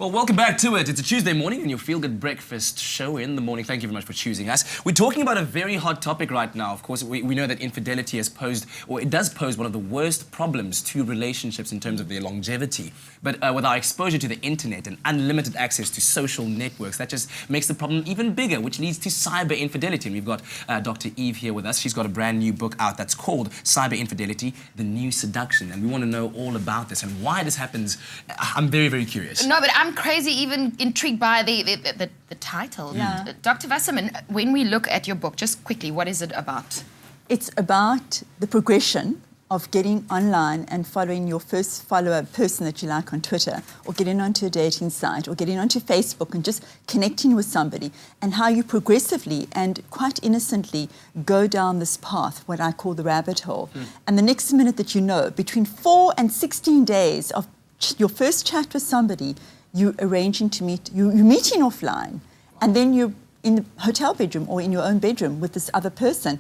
Well, welcome back to it. It's a Tuesday morning and your feel-good breakfast show in the morning. Thank you very much for choosing us. We're talking about a very hot topic right now. Of course, we know that infidelity has posed, or it does pose, one of the worst problems to relationships in terms of their longevity. But with our exposure to the internet and unlimited access to social networks, that just makes the problem even bigger, which leads to cyber infidelity. And we've got Dr. Eve here with us. She's got a brand new book out that's called Cyber Infidelity, The New Seduction. And we want to know all about this and why this happens. I'm very, very curious. No, but I'm crazy, even intrigued by the title. Yeah. Dr. Wasserman, when we look at your book, just quickly, what is it about? It's about the progression of getting online and following your first follower person that you like on Twitter, or getting onto a dating site, or getting onto Facebook and just connecting with somebody, and how you progressively and quite innocently go down this path, what I call the rabbit hole. And the next minute that you know, between 4 and 16 days of your first chat with somebody, you're arranging to meet, you're meeting offline, and then you're in the hotel bedroom or in your own bedroom with this other person.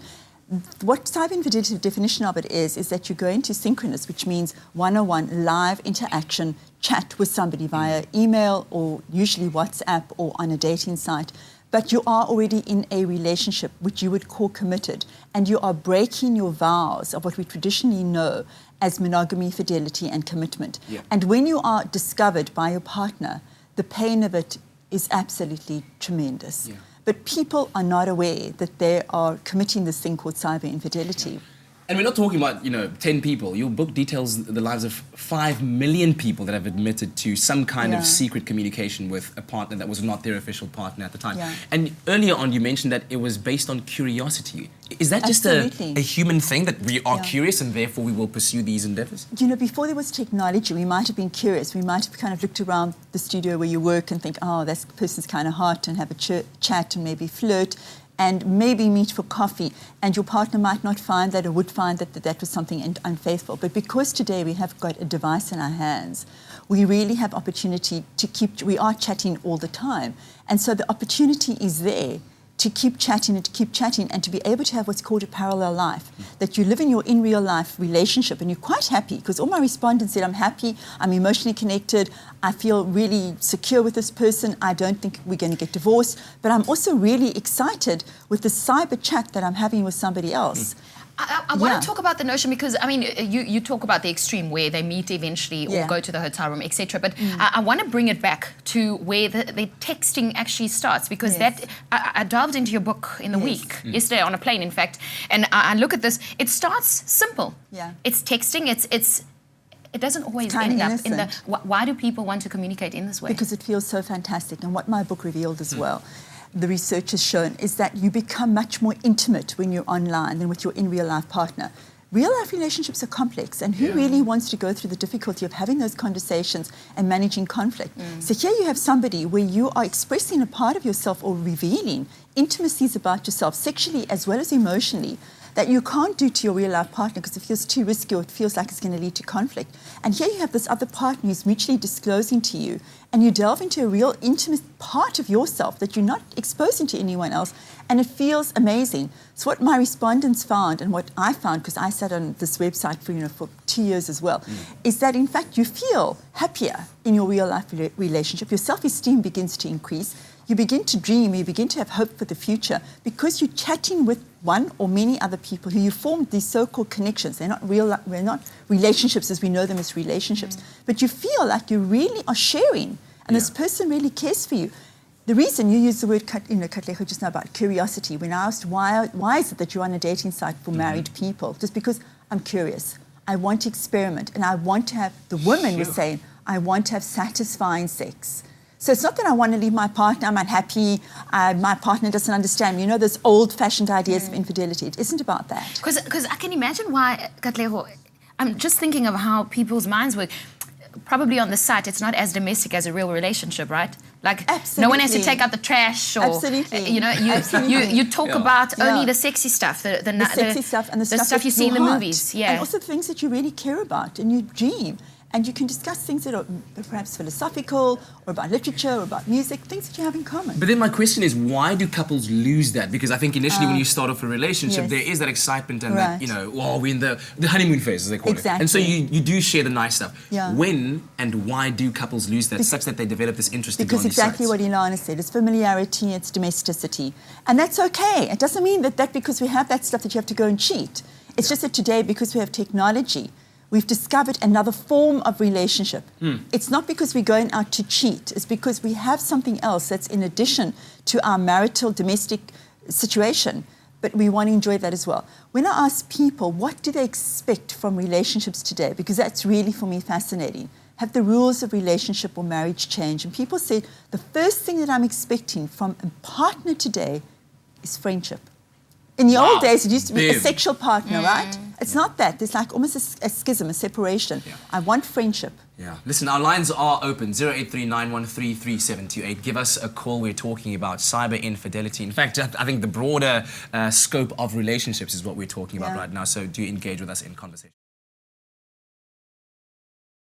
What cyber infidelity definition of it is that you go into synchronous, which means one-on-one live interaction chat with somebody via email or usually WhatsApp or on a dating site. But you are already in a relationship which you would call committed, and you are breaking your vows of what we traditionally know as monogamy, fidelity, and commitment. Yeah. And when you are discovered by your partner, the pain of it is absolutely tremendous. Yeah. But people are not aware that they are committing this thing called cyber infidelity. And we're not talking about, 10 people. Your book details the lives of 5 million people that have admitted to some kind of secret communication with a partner that was not their official partner at the time. Yeah. And earlier on, you mentioned that it was based on curiosity. Is that just a human thing, that we are curious and therefore we will pursue these endeavors? Before there was technology, we might have been curious. We might have kind of looked around the studio where you work and think, oh, that person's kind of hot, and have a chat and maybe flirt, and maybe meet for coffee, and your partner might not find that, or would find that was something unfaithful. But because today we have got a device in our hands, we really have opportunity to we are chatting all the time. And so the opportunity is there to keep chatting and to be able to have what's called a parallel life, that you live in your in real life relationship and you're quite happy, because all my respondents said, I'm happy, I'm emotionally connected, I feel really secure with this person, I don't think we're going to get divorced, but I'm also really excited with the cyber chat that I'm having with somebody else. I want to talk about the notion, because, I mean, you talk about the extreme where they meet eventually or go to the hotel room, etc. But I want to bring it back to where the texting actually starts, because I delved into your book in the week, yesterday on a plane, in fact, and I look at this. It starts simple. Yeah. It's texting. It doesn't always end up in the... Why do people want to communicate in this way? Because it feels so fantastic. And what my book revealed as well, the research has shown, is that you become much more intimate when you're online than with your in real life partner. Real life relationships are complex, and who really wants to go through the difficulty of having those conversations and managing conflict? So here you have somebody where you are expressing a part of yourself or revealing intimacies about yourself, sexually as well as emotionally, that you can't do to your real life partner because it feels too risky, or it feels like it's going to lead to conflict. And here you have this other partner who's mutually disclosing to you, and you delve into a real intimate part of yourself that you're not exposing to anyone else, and it feels amazing. So what my respondents found, and what I found, because I sat on this website for 2 years as well, is that in fact you feel happier in your real life relationship. Your self-esteem begins to increase. You begin to dream, you begin to have hope for the future, because you're chatting with one or many other people who you formed these so-called connections. They're not relationships as we know them as relationships, but you feel like you really are sharing, and this person really cares for you. The reason you use the word Katlego just now about curiosity, when I asked why is it that you're on a dating site for married people, just because I'm curious. I want to experiment, and I want to have, the woman was saying, I want to have satisfying sex. So it's not that I want to leave my partner, I'm unhappy, my partner doesn't understand me. Those old-fashioned ideas of infidelity. It isn't about that. Because I can imagine why, Katlego, I'm just thinking of how people's minds work. Probably on the site, it's not as domestic as a real relationship, right? Like, no one has to take out the trash, or you talk about only the sexy stuff, the sexy stuff, and the stuff you see in the movies, and also the things that you really care about and you dream. and you can discuss things that are perhaps philosophical or about literature or about music, things that you have in common. But then my question is, why do couples lose that? Because I think initially when you start off a relationship, yes. there is that excitement and Right. that, you know, well, we're in the honeymoon phase, as they call it. And so you do share the nice stuff. Yeah. When and why do couples lose that such that they develop this interest in Because exactly what Ilana said, it's familiarity, it's domesticity. And that's okay. It doesn't mean that because we have that stuff that you have to go and cheat. It's just that today, because we have technology, we've discovered another form of relationship. It's not because we're going out to cheat. It's because we have something else that's in addition to our marital, domestic situation. But we want to enjoy that as well. When I ask people, what do they expect from relationships today? Because that's really, for me, fascinating. Have the rules of relationship or marriage changed? And people say, the first thing that I'm expecting from a partner today is friendship. In the old days, it used to be a sexual partner, right? It's not that. There's like almost a schism, a separation. Yeah. I want friendship. Yeah. Listen, our lines are open, 083-913-3728. Give us a call. We're talking about cyber infidelity. In fact, I think the broader scope of relationships is what we're talking about right now. So do engage with us in conversation.